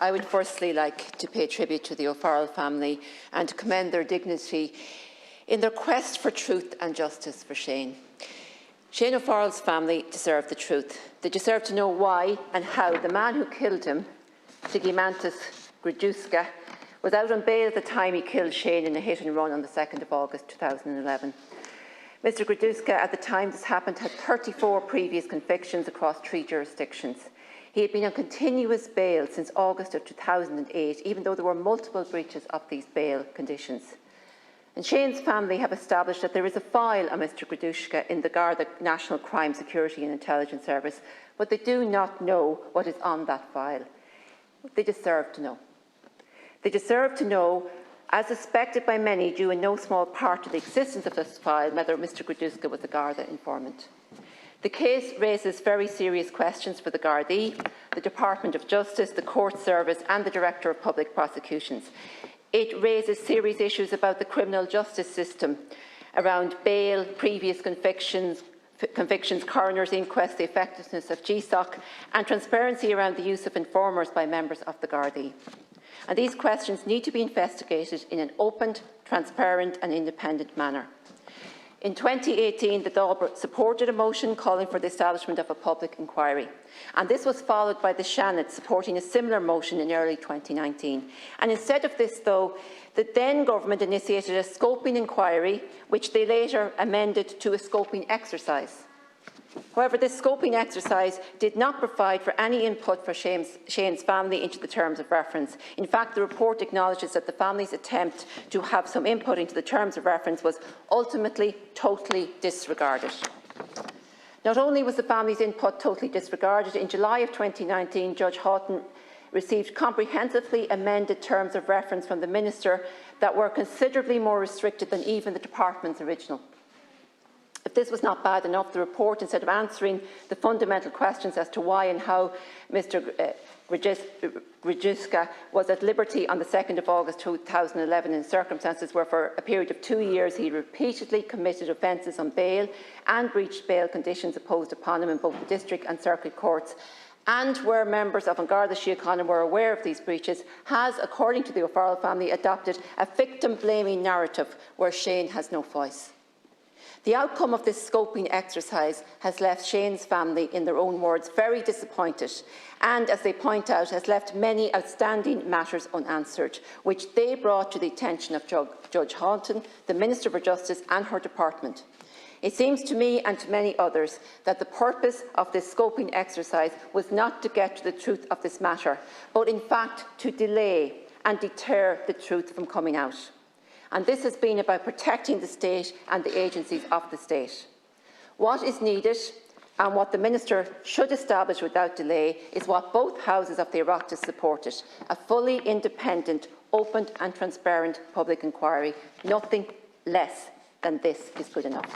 I would firstly like to pay tribute to the O Farrell family and to commend their dignity in their quest for truth and justice for Shane. Shane O'Farrell's family deserve the truth. They deserve to know why and how the man who killed him, Sygymantas Grudusca, was out on bail at the time he killed Shane in a hit and run on the 2nd of August 2011. Mr Grudusca, at the time this happened, had 34 previous convictions across 3 jurisdictions. He had been on continuous bail since August of 2008, even though there were multiple breaches of these bail conditions. And Shane's family have established that there is a file on Mr Grudusca in the Garda National Crime Security and Intelligence Service, but they do not know what is on that file. They deserve to know. They deserve to know, as suspected by many, due in no small part to the existence of this file, whether Mr Grudusca was a Garda informant. The case raises very serious questions for the Gardaí, the Department of Justice, the Court Service and the Director of Public Prosecutions. It raises serious issues about the criminal justice system, around bail, previous convictions, coroner's inquest, the effectiveness of GSOC and transparency around the use of informers by members of the Gardaí. And these questions need to be investigated in an open, transparent and independent manner. In 2018, the Dáil supported a motion calling for the establishment of a public inquiry, and this was followed by the Seanad supporting a similar motion in early 2019. And instead of this, though, the then government initiated a scoping inquiry, which they later amended to a scoping exercise. However, this scoping exercise did not provide for any input for Shane's family into the terms of reference. In fact, the report acknowledges that the family's attempt to have some input into the terms of reference was ultimately totally disregarded. Not only was the family's input totally disregarded, in July of 2019, Judge Houghton received comprehensively amended terms of reference from the Minister that were considerably more restricted than even the Department's original. If this was not bad enough, the report, instead of answering the fundamental questions as to why and how Mr Grudusca was at liberty on the 2nd of August 2011 in circumstances where for a period of 2 years he repeatedly committed offences on bail and breached bail conditions imposed upon him in both the district and circuit courts, and where members of An Garda Síochána were aware of these breaches, has, according to the O'Farrell family, adopted a victim-blaming narrative where Shane has no voice. The outcome of this scoping exercise has left Shane's family, in their own words, very disappointed and, as they point out, has left many outstanding matters unanswered, which they brought to the attention of Judge Houghton, the Minister for Justice and her department. It seems to me and to many others that the purpose of this scoping exercise was not to get to the truth of this matter, but in fact to delay and deter the truth from coming out. And this has been about protecting the state and the agencies of the state. What is needed and what the Minister should establish without delay is what both houses of the Oireachtas supported: a fully independent, open and transparent public inquiry. Nothing less than this is good enough.